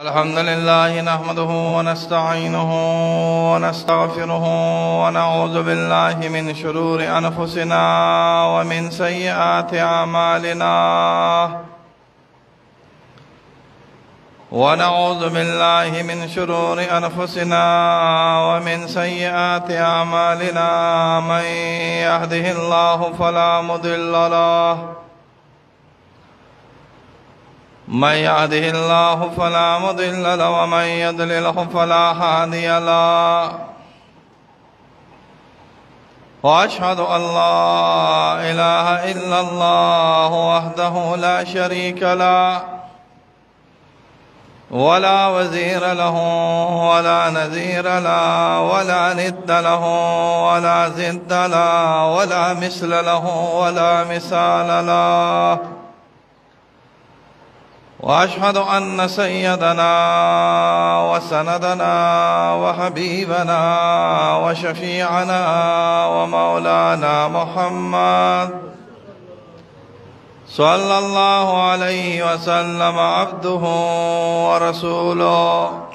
الحمد لله نحمده ونستعينه ونستغفره ونعوذ بالله من شرور أنفسنا ومن سيئات أعمالنا ونعوذ بالله من شرور أنفسنا ومن سيئات أعمالنا من يهده الله فلا مضل له فلا مضل له ومن يضلله فلا هادي له وأشهد أن لا إله إلا الله وحده لا شريك له ولا وزير له ولا نذير له ولا ند له ولا زد له ولا مثل له ولا مثال له وأشهد أن سيدنا وسندنا وحبيبنا وشفيعنا ومولانا محمد صلى الله عليه وسلم عبده ورسوله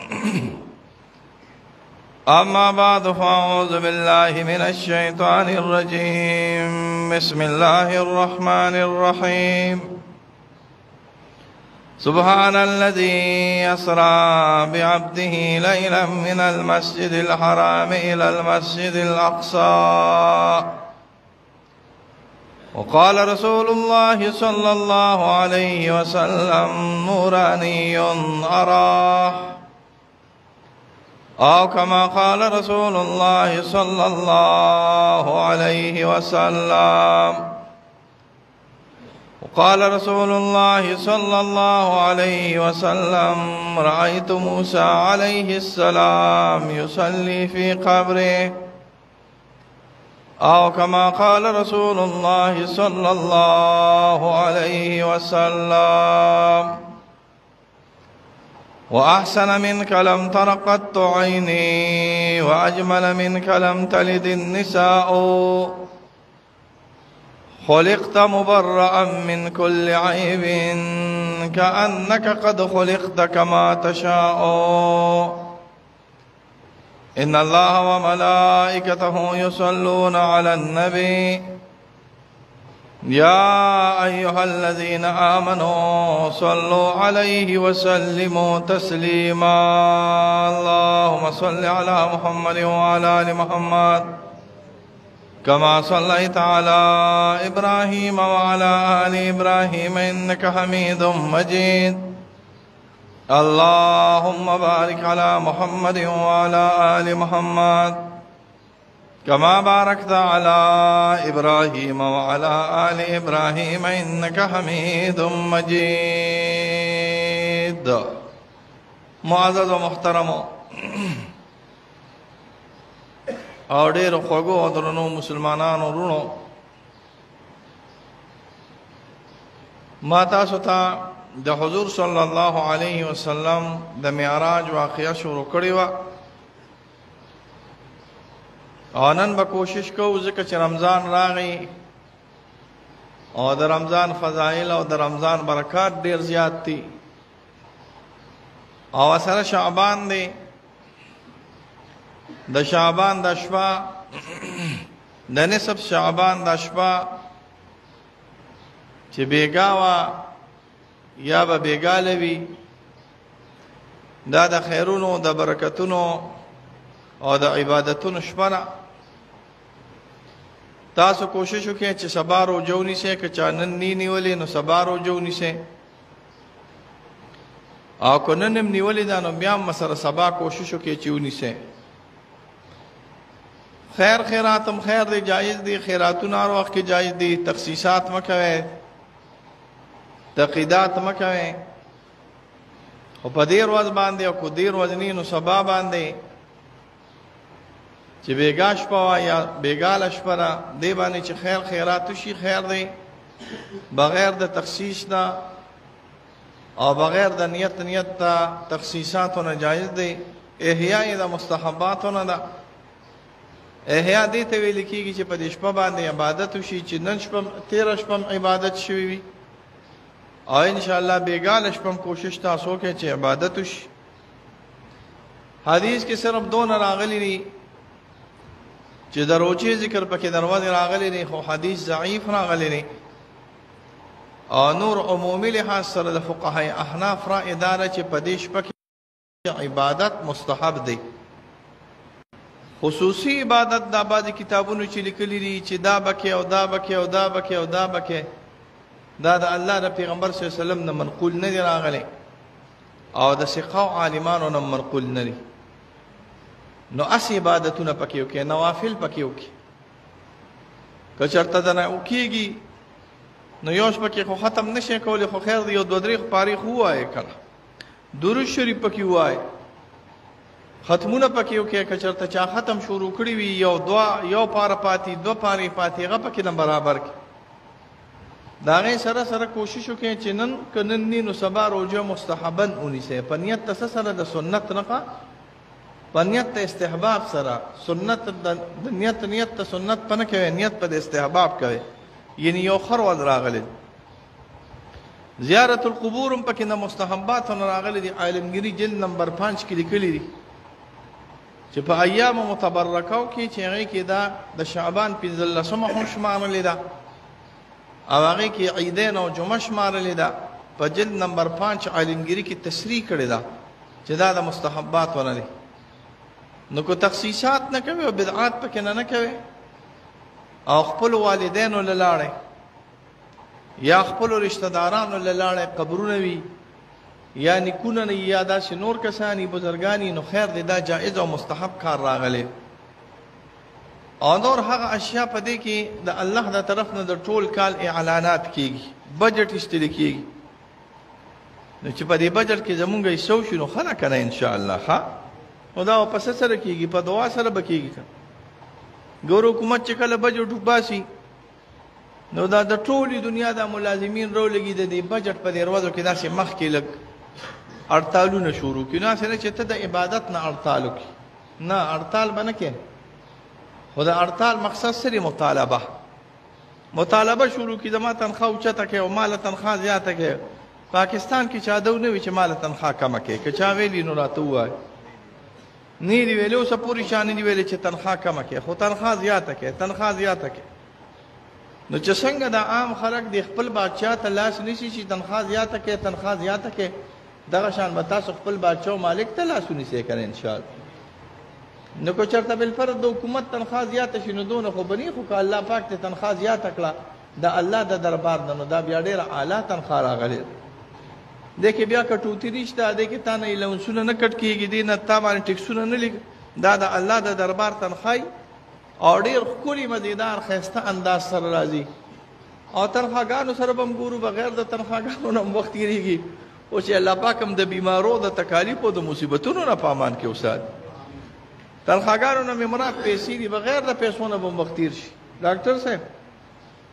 أما بعد فأعوذ بالله من الشيطان الرجيم بسم الله الرحمن الرحيم سبحان الذي يسرى بعبده ليلا من المسجد الحرام إلى المسجد الأقصى وقال رسول الله صلى الله عليه وسلم نوراني أراه أو كما قال رسول الله صلى الله عليه وسلم وقال رسول الله صلى الله عليه وسلم رأيت موسى عليه السلام يصلي في قبره أو كما قال رسول الله صلى الله عليه وسلم وأحسن منك لم تر قط عيني وأجمل منك لم تلد النساء خلقت مبرأ من كل عيب كأنك قد خلقت كما تشاء إن الله وملائكته يصلون على النبي يا أيها الذين آمنوا صلوا عليه وسلموا تسليما اللهم صل على محمد وعلى آل محمد كما صليت على إبراهيم وعلى آل إبراهيم إنك حميد مجيد اللهم بارك على محمد وعلى آل محمد كما باركت على إبراهيم وعلى آل إبراهيم إنك حميد مجيد. معزز و محترم او ډېر خوږو او درنو مسلمانانو ورونو، ما تاسو ته د حضور صلی الله علیه وسلم د معراج واقعه شروع کړې وه او نن به کوشش کوو ځکه چې رمضان راغی او د رمضان فضایل او د رمضان برکات ډېر زیات دي او سره شعبان دی. د شعبان د شپه د نصف شعبان د شپه چې بیګا وه یا به بیګاله وي، دا د خیرونو د برکتونو او د عبادتونو شپه ده. تاسو کوشش وکړئ چې سبا روژه ونیسئ، که چا نن نی نیولې نو سبا روژه ونیسئ، او که نن هم نیولې ده نو بیا هم سره سبا کوشش وکړئ چې ونیسئ. خیر خیراتم خیر دی، جایز دی، خیراتونه هر وخت کې جایز دی. تخصیصات مه کوئ، تقیدات مه کوئ، خو په دې ورځ باندې او که دې ورځ نی نو سبا باندې چې بیګا شپه وه یا بیګاله شپه ده دې باندې چې خیر خیرات وشي خیر دی، بغیر د تخصیص نه او بغیر د نیت ته تخصیصاتو نه جایز دی. احیا یې د مستحباتو نه ده. احیا دې ته ویل کېږي چې په دې شپه باندې عبادت وشي چې نن شپه تېره شپه عبادت شوي وي او انشاءالله بیګاله شپه کوشش تاسو وکړئ چې عبادت وشي. حدیث کې صرف دون راغلی دي چې د روجې ذکر پکې دروازه راغلی دي، خو حدیث ضعیف راغلی دي. او نور عمومي لحاظ سره د فقهای احناف را اداره چې په دې شپه کې عبادت مستحب دی. خصوصي عبادت د بعض کتابونو چې لیکلي دي چې دا بکې او دا بکې او دا بکې او دا بکې، دا د الله د پیغمبر صلی الله علیه وسلم نه منقول نه دی راغلی او د ثقه عالمانو نه منقول نه دی. نو اس عبادتونه پکې وکړي، نوافل پکې وکړي. که چېرته دنه وکېږي نو یو شپه کې خو ختم نشي کولی، خو خیر دی یو دوه درې پارې خو ووایې کړه، درود شریف پکې ووایې، ختمونه پکې وکړي. که چېرته چا ختم شروع کړي وي یو پاره پاتې دوه پارې پاتې هغه پکې نه برابر کړي. د هغې سره سره کوشش وکړي چې نن که نن نی نو سبا روژه مستحبن ونیسئ، په نیت ته څه سره د سنت نه، په نیت ته استحباب سره. سنت د نیت ته سنت په نه کوي، نیت په د استحباب کوي، یعنی یو خر ول راغلی. زیارت القبور هم پکې د مستحباتو نه راغلی دي. عالمګیري جلد نمبر 5 کې لیکلي دي چې په ایام متبرکو کې چې هغې کې دا د شعبان 15مه هم شمارلې ده او هغې کې عیدین او جمعه شمارلې ده. په جلد نمبر 5 عالمګیري کې تصریح کړې ده چې دا د مستحباتو نه دي. نو که تخصیصات نه کوي او بدعات پکې نه کوي او خپل والدینو له لاړې یا خپلو رشتہ دارانو له لاړې قبرونه وي یا نیکونه نه یا داسې نور کسانی بزرګانی، نو خیر دی، دا جائز او مستحب کار راغلی. او نور هغه اشیاء په دې کې د الله د طرف نه د ټول کال اعلانات کیږي، بجټ ایستل کیږي. نو چې په دې بجټ کې زمونږ حصو شي نو ښه نه که نه انشاءالله ښه. نو دا په څه سره کېږي؟ په دعا سره به کېږي. ګور حکومت چې کله بجټ وباسي نو دا د ټولې دنیا د ملازمین راولګي د دې بجټ په دې ورځو کې داسې مخکې لږ اړتالونه شروع کړي. نه نه چې ته د عبادت نه اړتال وکړي، نه اړتال به نه کې، خو د اړتال مقصد سره مطالبه شروع کړي، زما تنخواه اوچته کړي او ماله تنخواه زیاته کړي. پاکستان کې چا دو نه وي چې ماله تنخواه کمه کړي، که چا ویلي نو راته ووایي. نه دی ویلي اوسه پورې شان دی ویلي چې تنخواه کمه کړي، خو تنخواه زیاته کړي. نو چې څنګه د عام خلک د خپل بادشاه ته لاس نیسي چې تنخواه زیاته کړي، دغه شان به تاسو خپل بادشاه او مالک ته لاس ونیسئ که نه انشاءالله. نو که چېرته بالفرض د حکومت تنخواه زیاته شي نو دونه خو به نه، خو که الله پاک ته تنخواه زیاته کړه د الله د دربار نه، نو دا بیا ډېره اعلی تنخواه راغلې. دې کې بیا کټوتري شته، دې کې تا نه الاونسونه نه کټ کېږي، دې نه تا باندې ټکسونه نه لګي. دا د الله د دربار تنخواه او ډېر ښکلي مزیدار ښایسته انداز سره راځي. او تنخواهګانو سره به هم ګورو، بغیر د تنخواهګانو نه هم وخت تېرېږي. او چې الله پاک هم د بیمارو د تکالیفو د مصیبتونو نه په امان کې وساتي. تنخواهګانو نه مې مراد پیسې دي، بغیر د پیسو نه به هم وخت تېر شي. ډاکټر صاحب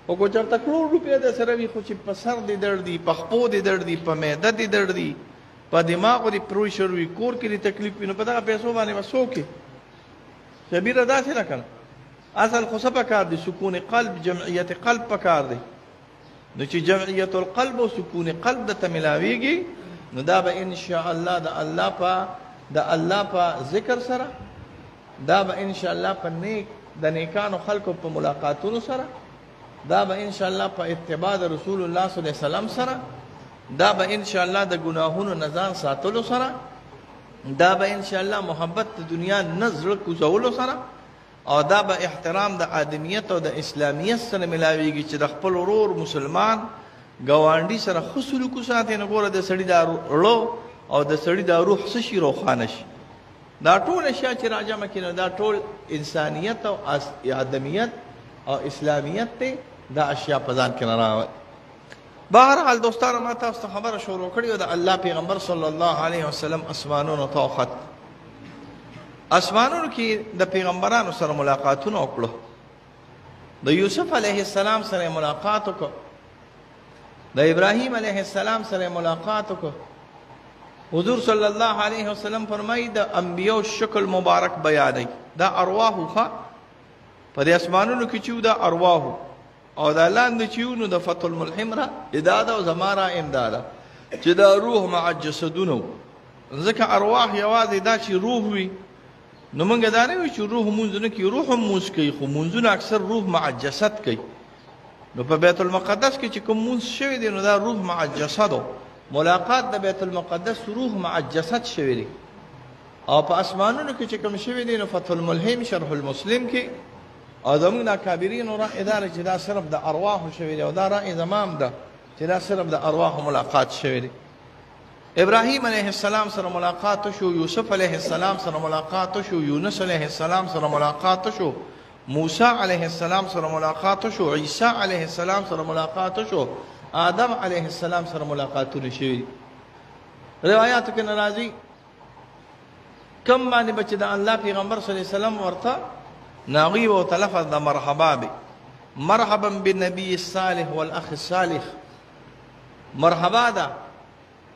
خو که چېرته کروڑ روپۍ د سره وي، خو چې په سر دې درد دي، په خپو دې درد دي، په معده دې درد دي، په دماغو دې پروشر وي، کور کې دې تکلیف وي، نو په دغه پیسو باندې به څوک یې شبیره داسې نه که نه. اصل خو څه پکار دی؟ سکون قلب، جمعیت قلب پکار دی. نو چې جمعیت القلب او سکون قلب درته ملاویږي نو دا به انشاءالله د الله په ذکر سره، دا به انشاءالله په د نیکانو خلکو په ملاقاتونو سره، دا به انشاءالله په اتباع د رسول الله صلی الله علیه وسلم سره، دا به انشاءالله د ګناهونو نه ځان ساتلو سره، دا به انشاءالله محبت د دنیا نه زړه کوزولو سره، او دا به احترام د آدمیت او د اسلامیت سره ملاویږي چې د خپل ورور مسلمان ګاونډي سره ښه سلوک وساتي. نو ګوره د سړي دا رړو او د سړي دا روح څه شي روښانه شي. دا ټول اشیاء چې راجمع کړي نو دا ټول انسانیت او آدمیت او اسلامیت ته دا اشیاء په ځان کې نه راوړي. بهرحال دوستانو، ما تاسو ته خبره شروع کړې وه د الله پیغمبر صلی الله علیه وسلم اسمانونو ته وخت. اسمانونو کې د پیغمبرانو سره ملاقاتونه وکړو. د یوسف علیه السلام سره ملاقات وکړو، د ابراهیم علیه السلام سره ملاقات وکړو. حضور صلی الله علیه وسلم فرمایي د انبیاء شکل مبارک بیانوي. دا ارواحو ښه په دې اسمانونو کې چې دا ارواحو او دا لاندې چې نو د فتح الملحم را ادا ده او زما را امداده چې دا روح مع جسدونه ځکه ارواح یوازې دا چې روح وي نو موږ دا نه وایو چې روح مونځ نه کوي، روح هم مونځ کوي، خو مونځونه اکثر روح مع جسد کوي. نو په بیت المقدس کې چې کوم مونځ شوی دی نو دا روح مع جسد و. ملاقات د بیت المقدس روح مع جسد شوی دی. او په اسمانونو کې چې کوم شوی دی نو فتح الملهم شرح المسلم کې او زموږ د اکابرینو رأی دا چې دا صرف د ارواحو شوی دی او دا رأی زمام ده چې دا صرف د ارواحو ملاقات شوی دی. ابراهیم علیه السلام سره ملاقات شو، یوسف علیه السلام سره ملاقات شو، یونس علیه السلام سره ملاقات شو، موسی علیه السلام سره ملاقات شو، عیسی علیه السلام سره ملاقات شو، آدم علیه السلام سره ملاقاتونه شوي. روایاتو کې ناراضي کم باندې بچ د الله پیغمبر صلی الله علیه وسلم ورته ناغي او تلفظ د مرحبا به، مرحبا بالنبي الصالح والاخ الصالح، مرحبا ده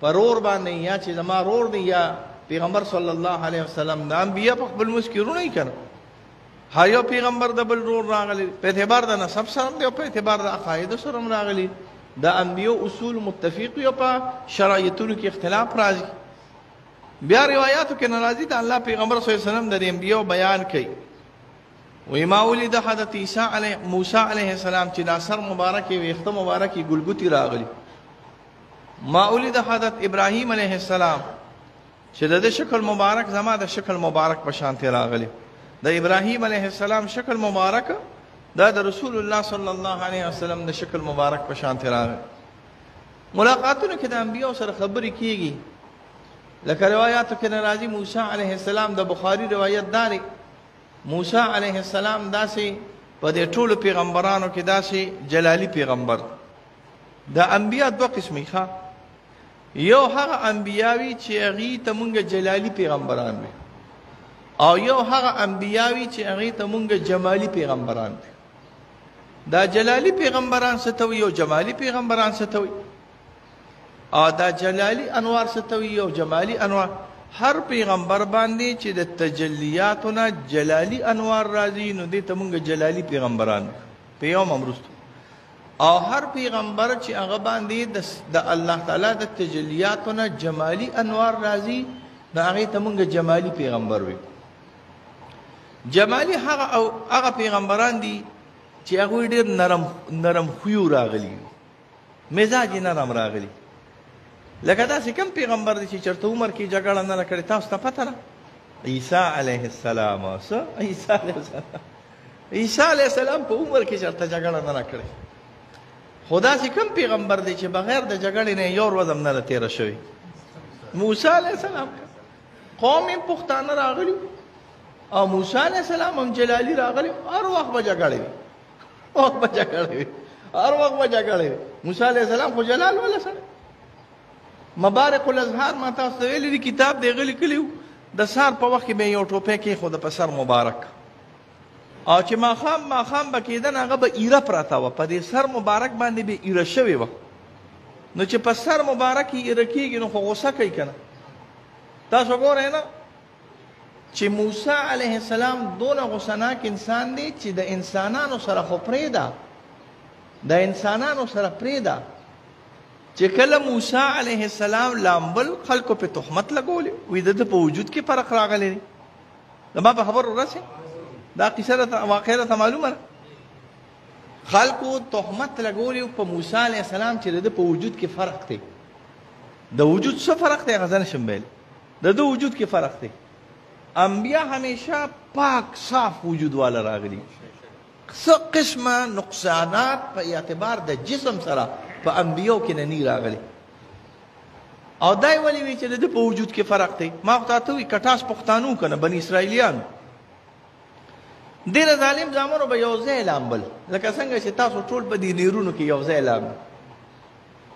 پرور باندې یا چې زما رور دی یا پیغمبر صلی الله علیه وسلم. د انبیا په خپل مسکرونه یې کړ، هر یو پیغمبر د بل رور راغلی په اعتبار د نسب سره دی او په اعتبار د عقاید سره راغلی. د انبیو اصول متفق یو په شرایطونو کې اختلاف راځي. بیا روایتو کې ناراضي د الله پیغمبر صلی الله علیه وسلم د انبیو بیان کوي. وی ما ولید حضرت عیسی علیه موسی علیه السلام چې د سر مبارکي ویخته مبارکي ګلګوتی راغلی. ما ولید حضرت ابراهیم علیه السلام چې د شکل مبارک زما د شکل مبارک په شان راغلی. د ابراهیم علیه السلام شکل مبارک دا د رسول الله صلی الله علیه وسلم د شکل مبارک په شان راغلی. ملاقاتونو کې د انبیو سره خبرې کیږي. لکه روایاتو کې ناراضي موسی علیه السلام د بخاری روایت داري موسی علیه السلام داسې په دې ټولو پیغمبرانو کې داسې جلالی پیغمبر. د انبیا دوه قسمه ښه، یو هغه انبیاوی چې هغې ته مونږ جلالی پیغمبران وي او یو هغه انبیاوی چې هغې ته مونږ جمالی پیغمبران دي. دا جلالی پیغمبران څه ته وي او جمالی پیغمبران څه ته وي او دا جلالی انوار څه ته وي او جمالی انوار. هر پیغمبر باندې چې د تجلیاتو نه جلالی انوار راځي نو دې ته مونږ جلالی پیغمبران په یو ممرستو، او هر پیغمبر چې هغه باندې د الله تعالی د تجلیاتو نه جمالی انوار راځي نو هغې ته مونږ جمالی پیغمبر وي. جمالی هغه پیغمبران دي چې هغوی ډېر نرم خویو راغلي، مزاج یې نرم راغلي. لکه داسې کوم پیغمبر دی چې چېرته عمر کې جګړه نه ده کړې تاسو ته پته ده؟ عیسی علیه السلام. څه عیسی علیه السلام؟ عیسی علیه السلام په عمر کې چېرته جګړه نه ده کړې. خو داسې کوم پیغمبر دی چې بغیر د جګړې نه یو ورځ هم نه ده تېره شوې؟ موسی علیه السلام قوم یې پښتانه راغلي او موسی علیه السلام هم جلالی راغلی. هر وخت به جګړې وي، وخت به جګړې وي، هر وخت به جګړې وي. موسی علیه السلام خو جلال والا سړی. مبارک الاظهار ما تاسو ته ویلي دي کتاب دی هغه لیکلی و د سهار په وخت کې به یو ټوپی کېښوده په سر مبارک او چې ماښام به کېده نو هغه به ایره پرته وه په دې سر مبارک باندې به ایره شوې وه. نو چې په سر مبارک یې ایره کېږي نو خو غوسه کوي که نه. تاسو ګورئ نه چې موسی علیه السلام دونه غوسناک انسان دی چې د انسانانو سره خو پرېږده، د انسانانو سره پرېږده چې کله موسی علیه السلام لامبل خلکو په تهمت لګولې وي د ده په وجود کې فرق راغلی دی. زما په خبر ورسې دا قصه واقع راته معلومه ده. خلکو تهمت لګولې په موسی علیه السلام چې د ده په وجود کې فرق دی. د وجود څه فرق دی هغه زه نشم ویلی، د ده وجود کې فرق دی. انبیا همیشه پاک صاف وجود والا راغلي. څه قسمه نقصانات په اعتبار د جسم سره په انبیو کې نه راغلي. او دا یې ولې وي چې د ده په وجود کې فرق دی؟ ما خو تاته وي کټاس پښتانو که نه بني اسرائیلیانو ډېره ظالم زامنو به یو ځای لامبل لکه څنګه چې تاسو ټول په دې نیرونو کې یو ځای لامبل.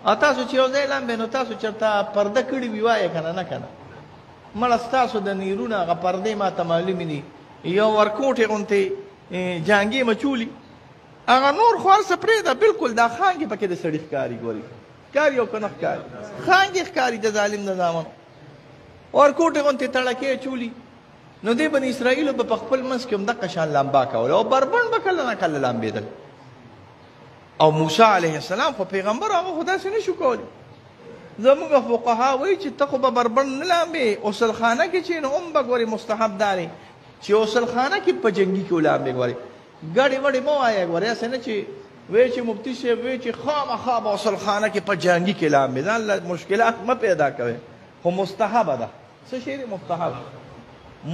او تاسو چې یو ځای لامبئ نو تاسو چېرته پرده کړي وي وایه که نه که نه مړه ستاسو د نیرونه هغه پردې ما ته معلومې دي یو ورکوټې غوندې جانګې مچولي هغه نور خو هر څه پرېږده بلکل دا خانګې پکې د سړي ښکاري. ګوري ښکاري او که نه ښکاري خانګې ښکاري د ظالم د زامنو ورکوټې غوندې تړکې چولي. نو دې بني اسرائیلو به په خپل منځ کې هم دقه شان لامبا کوله او بربنډ به کله نه کله لامبېدل. او موسی علیه السلام خو پیغمبر هغه خو داسې نه شو کولی. زموږ فقها وایي چې ته خو به بربنډ نه لامبې غسلخانه کې چې نو هم به ګورې مستحب دا دی چې غسلخانه کې په جنګي کې ولامبې ګورې ګډې وډې مه وایه ګورې هسې نه چې وی چې مفتي صاحب وی چې خامخا به غسلخانه کې په جنګي کې لامبې ځان له مشکلات مه پیدا کوئ خو مستحبه ده څه شی دی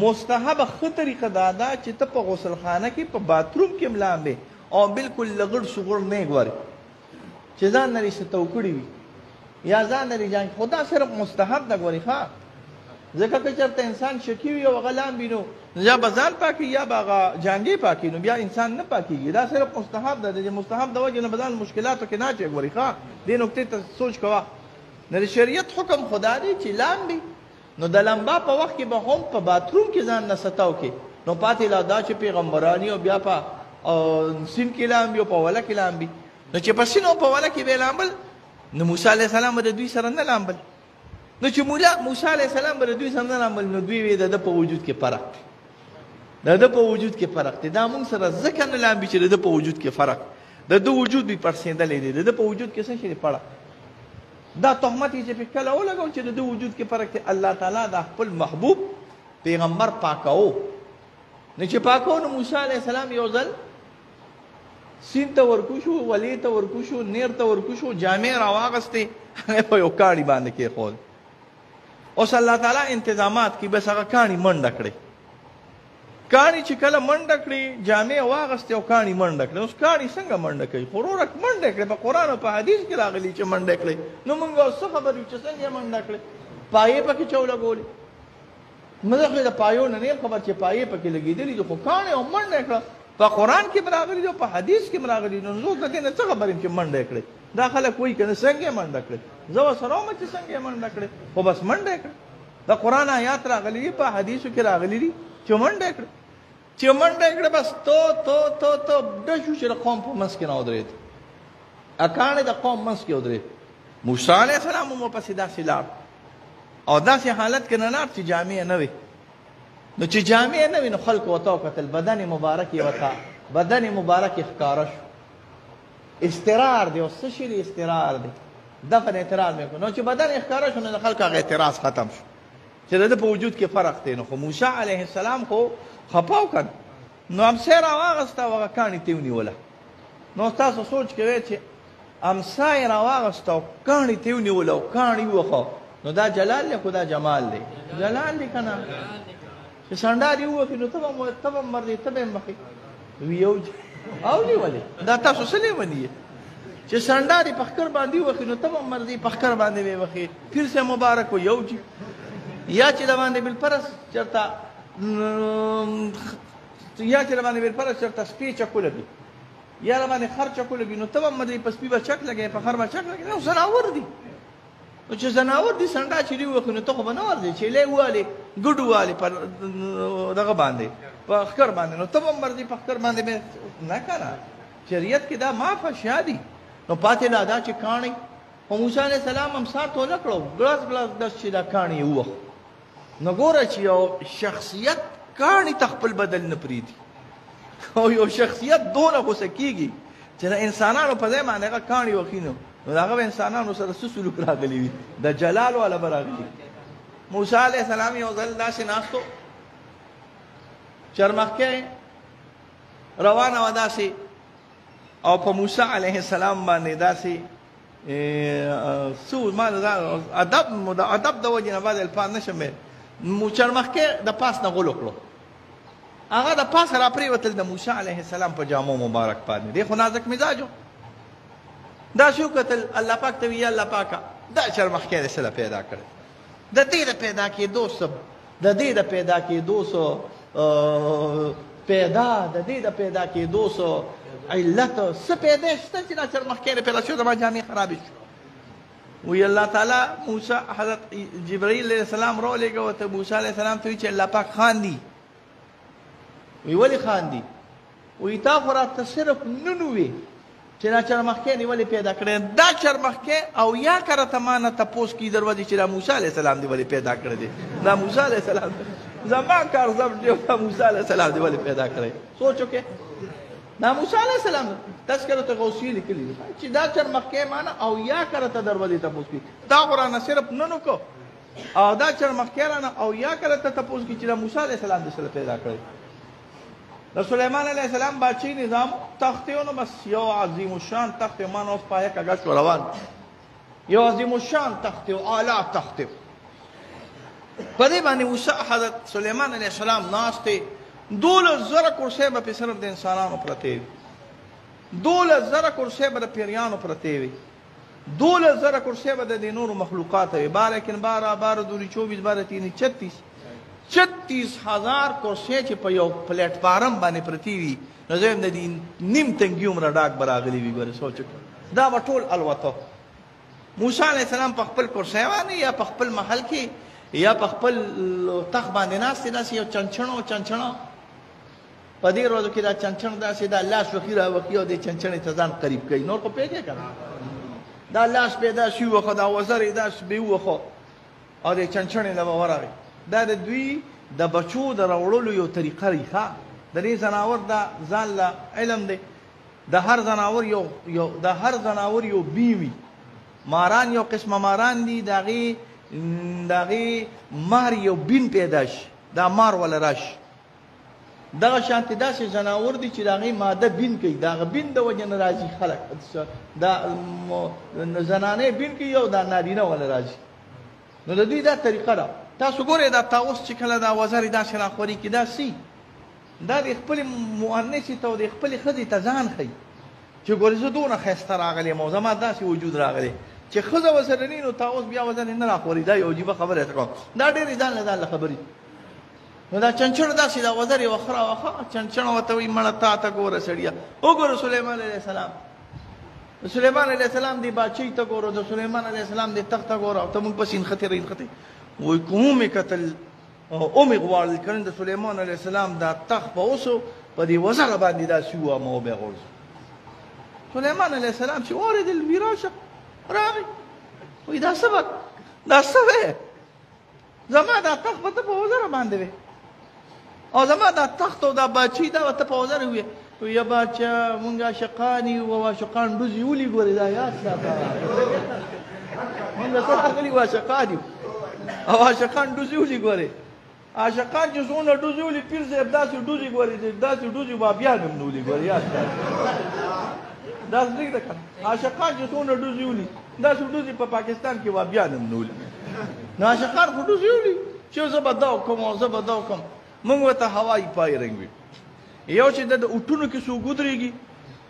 مستحبه ښه طریقه دا ده چې ته په غسلخانه کې په باتروم کې هم لامبې او بالکل لغړ سغړ نه ګورې چې ځان نه څه توکړي وي یا ځان نه جنګ خدا صرف مستحب ده ګورې ښه ځکه که چېرته انسان شکي وي او هغه لامبي نو یا به ځان پاکي یا به هغه جانګې پاکي نو بیا انسان نه پاکېږي دا صرف مستحب ده د مستحب د وجې نه به ځان مشکلاتو کې نه اچوي ګورې ښه دې نکتې ته سوچ کوه نو د شریعت حکم خدا دی چې لامبي نو د لمبا په وخت کې به هم په باتروم کې ځان نه ستاو کې نو پاتې لا دا چې پیغمبراني او بیا په سین کې لامبي او په وله کې لامبي نو چې په سین او په وله کې به لامبل نو موسی علیه السلام به د دوی سره نه لامبل نو چې موسی علیه السلام به د دوی سره نه لامبل نو دوی وی د ده په وجود کې فرق دی د ده په وجود کې فرق دی دا مونږ سره ځکه نه لامبي چې د ده په وجود کې فرق د ده وجود به پړسېدلی دی د ده په وجود کې څه شی دی فرق دا تهمت یې چې پې کله ولګو چې د ده وجود کې فرق دی الله تعالی دا خپل محبوب پیغمبر پاکو نو چې پاکو نو موسی علیه السلام یو ځل سین ته ورکو شو ولی ته ورکو شو نیر ته ورکو شو جامې راواغستې هغه په یو کاڼي باندې کېښود اوس الله تعالی انتظامات کې بس هغه کاڼي منډه کړې کاڼي چې کله منډه کړې جامې واغستې او کاڼي منډه کړې اوس کاڼي څنګه منډه کوي خو ورک منډه کړې په قرآن او په حدیث کې راغلي چې منډه کړې نو موږ اوس څه خبر یو چې څنګه یې منډه کړې پایې پکې چا ولګولې موږ خو د پایو نه نه خبر چې پایې پکې لګېدلي دي خو کاڼي او منډه کړه په قرآن کې هم راغلي دي او په حدیث کې هم راغلي نو زه د دې نه څه خبر یم چې منډه کړې دا خلک وایي که نه څنګه یې منډه کړې زه ورسره وم چې څنګه یې منډه کړې خو بس منډه یې کړې د قرآن آیات راغلي دي په حدیثو کې راغلي دي چې منډه یې کړې چې منډه یې کړې بس تو ډه شو چې د قوم په منځ کې نه ودرېد کاڼی د قوم منځ کې ودرېد موسی علیه السلام هم ورپسې داسې لاړ او داسې حالت کې نه لاړ چې جامې نه وي نو چې جامې نه وي نو خلکو ورته وکتل بدن مبارک یې ورته بدن مبارک یې ښکاره شو استرار دی او څه شي دی استرار دی دفن اعتراض مې وکړو نو چې بدن یې ښکاره شو نو د خلکو هغه اعتراض ختم شو چې د ده په وجود کې فرق دی نو خو موسی علیه السلام خو خپه وکړ نو امسا یې راواغسته او هغه کاڼي ته یې ونیوله نو تاسو سوچ کوئ چې امسا یې راواغسته او کاڼي ته یې ونیوله او کاڼي ووخه نو دا جلال دی خو دا جمال دی جلال دی که نه چې سنډار یې ووخي نو ته به مردې ته به یې مخې وي اولې ولې دا تاسو څه لیوني یې چې سنډار یې په ښکر باندې ووخي نو ته به مردې په ښکر باندې به یې وخې پیر صاحب مبارک و یو جي یا چې د باندې بالفرض چېرته سپی چکو لګي یا د باندې خر چکو لګي نو ته به مردې په سپي به چک لګې په خر به چک لګې نو زناور دي نو چې زناور دي سنډا چې دې ووخي نو ته خو به نه ورځې چې لی والې ګډو والې په دغه باندې په ښکر باندې نو ته به مرځې په ښکر باندې به نه که نه شریعت کې دا معاف اشیا دي نو پاتې لا دا چې کاڼی خو موسی علیه السلام امسا توله کړو ګلاس دس چې دا کاڼي یې ووخ نو ګوره چې یو شخصیت کاڼي ته خپل بدل نه پرېږدي او یو شخصیت دونه غوسه کېږي چې د انسانانو په ځای باندې هغه کاڼي وخي نو هغه به انسانانو سره څه سلوک راغلی وي د جلال والا به راغلي موسی علیه السلام یو ځل داسې ناستو چرمخکې روانه وه داسې او په موسی علیه السلام باندې داسې ما د ادب د وجې نه بعد الفاظ نشم چرمخکې د پاس نه غول وکړو هغه د پاسه را پرېوتل د موسی علیه السلام په جامو مبارک باندې دی خو نازک مزاجو دا شو کتل الله پاک ته وی الله پاکه دا چرمخکې د څه پیدا کړی د دې د پیدا کېدو سب د دې د پیدا کېدو سو د دې د پیدا کېدو سو علت څه پیدا شته چې دا چرمخکې پیدا شو زما جامې خرابې شو وی الله تعالی موسی حضرت جبرائیل علیه السلام راولېږه ته موسی علیه السلام ته وی چې الله پاک خاندي وی ولې خاندي وی تا خو راته صرف نن ووې چې دا چرمخکې دې ولې پیدا کړی دا چرمخکې او یا که راته ما نه تپوس کي دروځي چې دا موسی علیه السلام دې ولې پیدا کړی دی دا موسی علیه السلام زما کار زم دی دا موسی علیه السلام دې ولې پیدا کړی سوچ وکړې دا موسی علیه السلام تذکرة غوثیه لیکلي دي چې دا چر مخکې مانه او یا کرته دروازې تپوس کی دا قرآن صرف نن کو او دا چر مخکې رانه او یا کرته تپوس کی چې دا موسی علیه السلام د سره پیدا کړی د سلیمان علیه السلام بادشاہي نظام تختونه بس یو عظیم الشان تخت مان اوس پایه کګه شو روان یو عظیم الشان تخت او اعلی تخت په دې باندې موسی حضرت سلیمان علیه السلام ناشته 12,000 کرسۍ به صرف د انسانانو پرتې وي 12,000 کرسۍ به د پیریانو پرتې وي 12,000 کرسۍ به د نورو مخلوقات وي لیکن 12 دوری 24 12 36,000 کرسۍ چې په یو پلیټ فارم باندې پرتې وي نو زم د دې نیم تنګي عمر ډاک براغلي وي ګوره سوچ دا ټول الوته موسی علیه السلام په خپل کرسۍ باندې یا په خپل محل کې یا په خپل تخت باندې ناست داسې یو چنچڼو په دې ورځو کې دا چنچڼ داسې دا لاس وخي راوخي او د چنچڼې ته ځان قریب کوي نور خو پوهېږې که نه دا لاس به یې داسې ووخه دا وزر یې داسې به ووخه او د چنچڼې نه به ورغی دا د دوی د بچو د راوړلو یو طریقه دی ښه د دې ځناور دا ځان له علم دی د هر ځناور یو بی وي ماران یو قسمه ماران دي د هغې مار یو بین پیدا شي دا مار وله راشي دغه شانتې داسې ځناور دي چې د هغې ماده بین کوي د هغه بین د وجې نه راځي خلک دا زنانې بین کوي او دا نارینه وله راځي نو د دوی دا طریقه ده تاسو ګورئ دا طاووس چې کله دا وزرې داسې راخوري کي دا سي دا د خپلې مؤنثې ته او د خپلې ښځې ته ځان ښیي چې ګورې زه دونه ښایسته راغلی یم او زما داسې وجود راغلی چې ښځه ورسره نه نو طاووس بیا وزرې نه راخوري دا یو عجیبه خبره ته کوم دا ډېرې ځان له خبرې نو دا چنچڼ داسې دا وزرې وخه چنچڼ ورته وایي مړه تا ته ګوره سړیه وګوره سلیمان علیه السلام د سلیمان علیه السلام دی بادشاهي ته ګوره د سلیمان علیه السلام دی تخت ته ګوره او ته موږ پسې نښتې وایي که ومې کتل ومې غواړل کنه د سلیمان علیه السلام دا تخت به اوسو په دې وزره باندې داسې ووامه او بیا غورځو سلیمان علیه السلام چې واورېدل وي راشه راغی وایي دا څه به دا څه وی زما دا تخت به ته په وزره باندې وې او زما دا تخت او دا بادشاهي دا به ته په وزره وې وایي یا بادشاه مونږ عاشقان یو او عاشقان ډوزې ولي ګورې دا یاد ساته مونږ څه راغلي وو عاشقان یو او عاشقان ډوزې ولي ګورې عاشقان چې څومره ډوزې ولي پیر صاحب داسې ډوزې ګورې داسې ډوزې بابیان هم نه ولي ګورې یاد ساته داسې پرېږده که نه عاشقان چې څومره ډوزې ولي داسې ډوزې په پاکستان کې بابیان هم نه ولي نو عاشقان خو ډوزې ولي چې زه به دا وکړم او زه به دا وکړم موږ ورته هوایي فایرنګ وي یو چې د اوټونو کې څوک ودرېږي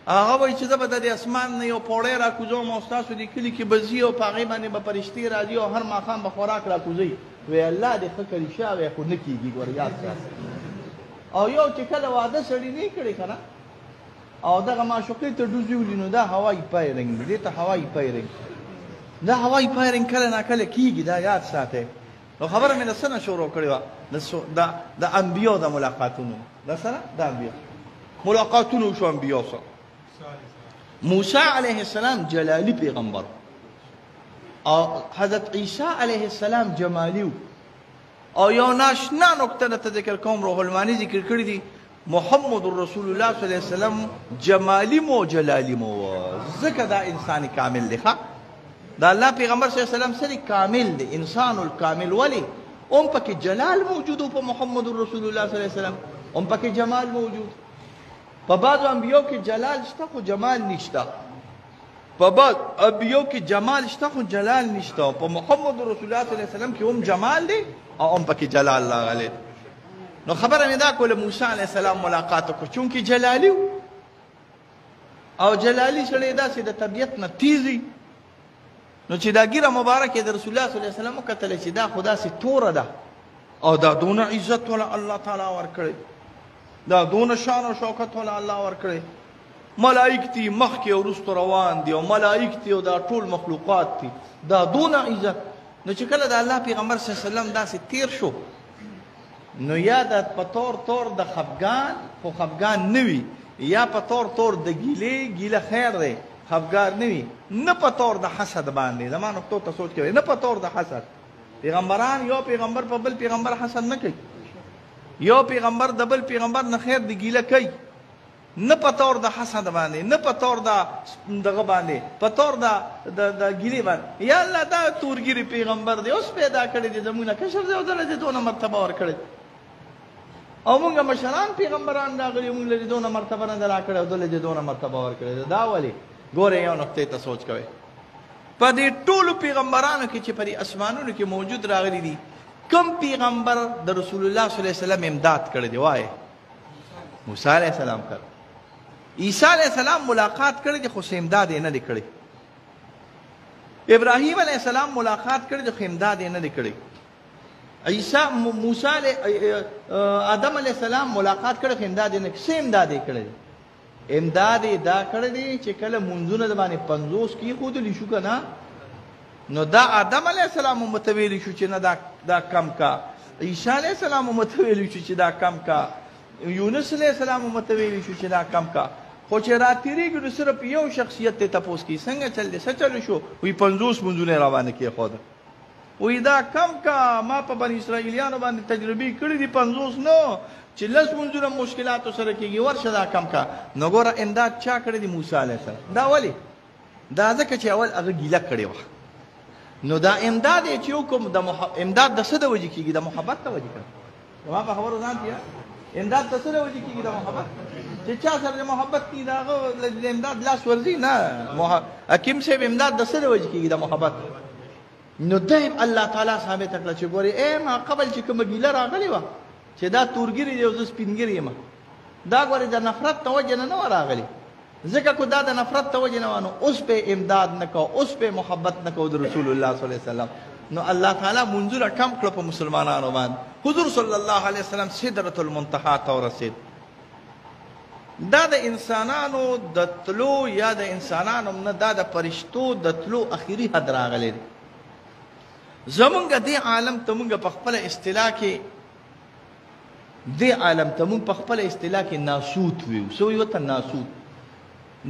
هغه وایي چې زه به د اسمان نه یو پوړی راکوزوم او ستاسو د کلي کې به ځي او په هغې باندې به فرشتې راځي او هر ماښام به خوراک راکوزوي وی الله دې ښه کړي شا خو نه کېږي ګوره یاد ساته او یو چې کله واده سړي نه کړی که نه او دغه معشوقې ته ډوزې ولي نو دا هوایي فایرنګ دی دې ته هوایي فایرنګ دا هوایي فایرنګ کله ناکله کېږي دا یاد ساتئ نو خبره مې د څه نه شروع کړې وه د انبیاو د ملاقاتونو د څه نه د انبیا ملاقاتونه وشو انبیاو سره موسی علیه السلام جلالی پیغمبر او حضرت عیسی علیه السلام جمالی او یو ناشنا نکته درته ذکر کوم روح المانی ذکر کړي دي محمد رسول الله صلی الله علیه وسلم جمالی مو جلالی مو ځکه دا انسان کامل دی ښه دا الله پیغمبر صلی الله علیه وسلم سره کامل دی انسان الکامل ولی هم پکې جلال موجود په محمد رسول الله صلی الله علیه وسلم هم پکې جمال موجود په بعضو انبیو کې جلال شته خو جمال نشته په بعض انبیو کې جمال شته خو جلال نشته په محمد رسول الله صلی الله علیه وسلم کې هم جمال دی او هم پکې جلال راغلی نو خبره مې دا کوله موسی علیه السلام ملاقات وکړو چونکې جلالي او جلالي سړی داسې د طبیعت نه تیزي نو چې دا ګیره مبارکه د رسول الله صلی الله علیه وسلم وکتله چې دا خو داسې توره ده او دا دونه عزت ولا الله تعالی ورکړی دا دونه شان او شوکت ولا الله ورکړی ملائک دي مخکې او وروسته روان دي او ملائک دي او دا ټول مخلوقات دي دا دونه عزت نو چې کله د الله پیغمبر صلی الله علیه وسلم داسې تیر شو نو یا د په طور د خفګان خو خفګان نه وي یا په طور د ګیله خیر دی خفګار نه وي نه په طور د حسد باندې زما نقطو ته سوچ کوئ نه په طور د حسد پیغمبران یو پیغمبر په بل پیغمبر حسد نه کوي یو پیغمبر د بل پیغمبر نه خیر د ګیله کوي نه په طور د حسد باندې، نه په طور د دغه باندې، په طور د ګیرې باندې. یا الله دا تورګیري پیغمبر دی اوس پیدا کړی دی، زمونږ نه کشر دی او دله دې دونه مرتبه ورکړې، او مونږ مشران پیغمبران راغلي مونږ له دې دونه مرتبه نه ده راکړې او دله دې دونه مرتبه ورکړې. دا ولې؟ ګورئ یو نقطې ته سوچ کوئ. په دې ټولو پیغمبرانو کې چې په دې اسمانونو کې موجود راغلي دي، کم پیغمبر د رسول الله صلی الله علیه وسلم امداد کړی دی؟ وایي موسی علیه السلام کړ. عیسی علیه السلام ملاقات کړی دی خو امداد یې نه دی کړی. ابراهیم علیه السلام ملاقات کړی دی خو امداد یې نه دی کړی. موسی آدم علیه السلام ملاقات کړی خو امداد یې نه کړی. څه امداد یې کړی دی؟ امداد یې دا کړی دی چې کله مونځونه د باندې 50 کېښودلی شو که نه، نو دا آدم علیه السلام هم ورته ویلی شو چې نه دا کم کا، عیسی علیه السلام هم ورته ویلی شو چې دا کم کا، یونس علیه السلام هم ورته ویلی شو چې دا کم کا. خو چې راتېرېږي نو صرف یو شخصیت ته تپوس کوي څنګه چل دی، څه چلو شو؟ وایي 50 مونځونه یې راباندې کېښوده. وایي دا کم کا، ما په بني اسرائیلیانو باندې تجربې کړي دي 50 نو چې 10 مونځونه مشکلاتو سره کېږي، ورشه دا کم کا. نو ګوره امداد چا کړی دی؟ موسی علیه السلام. دا ولې؟ دا ځکه چې اول هغه ګیله کړې وه. نو دا امداد یې چې وکړم امداد د څه د وجې کېږي؟ د محبت د وجې کړه. ما په خبرو ځان تیا امداد د څه د وجې کېږي؟ د محبت. چې چا سره د محبت کېږي د هغه د امداد لاس ورځي نه. حکیم صاحب امداد د څه د وجې کېږي؟ د محبت. نو دی الله تعالی ثابته کړه چې ګورې ما قبل چې کومه ګیله راغلې وه چې دا تورګیري دی او زه سپینګیري یم، دا ګورې د نفرت د وجې نه وه راغلې. ځکه کو دا د نفرت ته وجې نه وه، نو اوس پې امداد نه کو، اوس پې محبت نه کو د رسول الله صلی الله علیه وسلم. نو الله تعالی منځونه کم کړه په مسلمانانو باندې. حضور صلی الله علیه وسلم سدرة المنتهی ته ورسېد. دا د انسانانو د تلو یا د انسانانو نه، دا د فرشتو د تلو اخري حد راغلی دی. زمونږ دې عالم ته مونږ په خپله اصطلاح کې دې عالم ته مونږ په خپله اصطلاح کې ناسوت ویو. څه وایي ورته؟ ناسوت.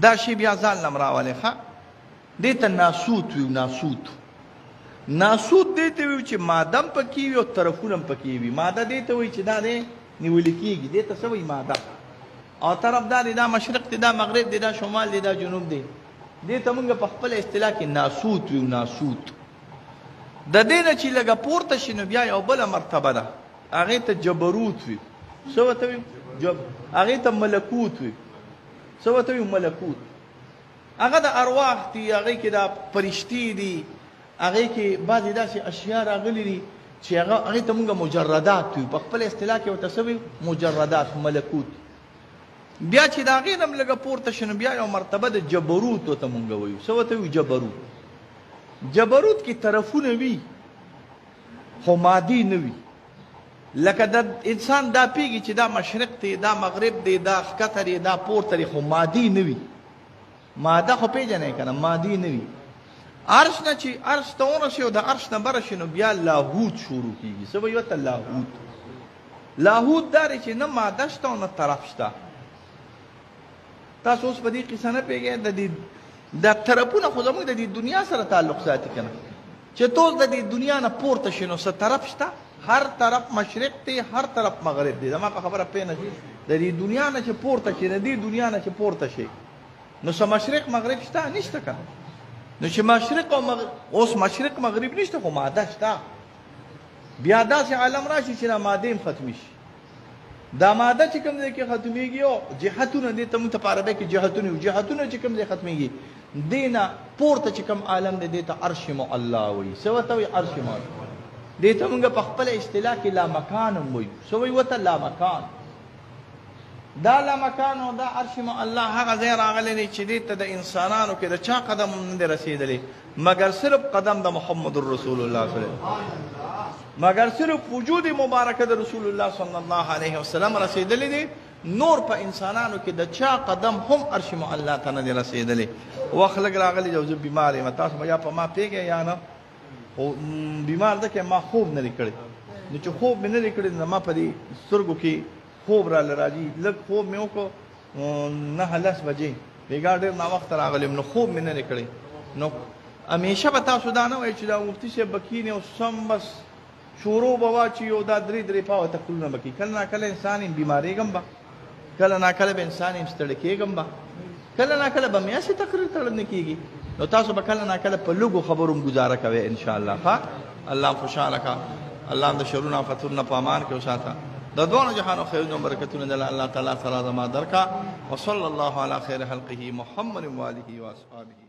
دا شی بیا ځان لم راولې ښه. دې ته ناسوت ویو. ناسوت دې ته ویو چې ماده هم پکې وي او طرفونه هم پکې وي. ماده دې ته وایي چې دا دی نیولې کېږي، دې ته څه وایي؟ ماده. او طرف دا دی، دا مشرق دی، دا مغرب دی، دا شمال دی، دا جنوب دی. دې ته مونږ په خپله اصطلاح کې ناسوت ویو. ناسوت د دې نه چې لږه پورته شي نو بیا یو بله مرتبه ده، هغې ته جبروت وي. څه ورته وي؟ هغې ته ملکوت وي. څه ورته وي؟ ملکوت. هغه د ارواح دي، هغې کې دا فرشتي دي، هغې کې بعضې داسې اشیا راغلي دي چې هغې ته مونږ مجردات وي. په خپل اصطلاح کې ورته څه وي؟ مجردات، ملکوت. بیا چې د هغې نه هم لږه پورته شي نو بیا یو مرتبه د جبروت ورته مونږ وایو. څه ورته وي؟ جبروت. جبروت کې طرفونه وي خو مادي نه وي. لکه د انسان دا پیږي چې دا مشرق دی، دا مغرب دی، دا ښکته دی، دا پورته دی، خو مادي نه وي. ماده خو پیژنئ که نه؟ مادي نه وي. عرش نه چې عرش ته ورسي او د عرش نه بره شي نو بیا لاهوت شروع کېږي. څه به وي ورته؟ لاهوت. لاهوت دا دی چې نه ماده شته او نه طرف شته. تاسو اوس په دې قصه نه پوهېږئ دا طرفونه خو زموږ د دې دنیا سره تعلق ساتي که نه؟ چې ټول د دې دنیا نه پورته شي نو څه طرف شته؟ هر طرف مشرق دی، هر طرف مغرب دی. زما په خبره پوه نه شي؟ د دې دنیا نه چې پورته شي، د دې دنیا نه چې پورته شي نو څه مشرق مغرب شته؟ نشته که نه؟ نو چې مشرق او مغرب، اوس مشرق مغرب نشته خو ماده شته. بیا داسې عالم راشي چې دا ماده هم ختمي شي. دا ماده چې کوم ځای کې ختمېږي او جهتونه دې ته مونږ ته په عربۍ کې جهتونه وي، جهتونه چې کوم ځای ختمېږي دې نه پورته چې کوم عالم دی دې ته عرش معلی وایي. څه ورته وایي؟ عرش معلی. دې ته مونږ په خپله اصطلاح کې لامکان هم وایو. څه وایي ورته؟ لامکان. دا لامکان او دا عرش معلی هغه ځای راغلی دی چې دې ته د انسانانو کې د چا قدم هم نه دی رسېدلی مګر صرف قدم د محمد رسول الله صلی الله علیه وسلم، مگر صرف وجود مبارکه د رسول الله صلی الله علیه وسلم رسیدلی دی. نور په انسانانو کې د چا قدم هم عرش معلی ته نه دی رسیدلی. وخت لږ راغلی او زه بیمار یم، تاسو به یا په ما پوهېږئ یا نه، خو بیمار ده که ما خوب نه دی کړی. نو چې خوب مې نه دی کړی نو ما په دې سترګو کې خوب راله راځي. لږ خوب مې وکړو 9-10 بجې، بېګا ډېر ناوخته راغلی یم نو خوب مې نه دی کړی. نو همیشه به تاسو دا نه وایئ چې دا مفتي صاحب به کښېني او سم بس شروع به واچي او دا 3 پاوه تقریرونه به کوي. کله ناکله انسان بیمارېږم به کله ناکله به انسان هم ستړی کېږم به کله ناکله به مې هسې تقریر تړل نه کېږي نو تاسو به کله ناکله په لږو خبرو هم ګزاره کوئ انشاءالله ښه الله خوشحاله کا الله د شرونو آفتونو په امان کې وساته د دواړو جهانو خیرونه او برکتونه دل الله تعالی سره زما درکا وصلی الله علی خیر خلقه محمد و آله و اصحابه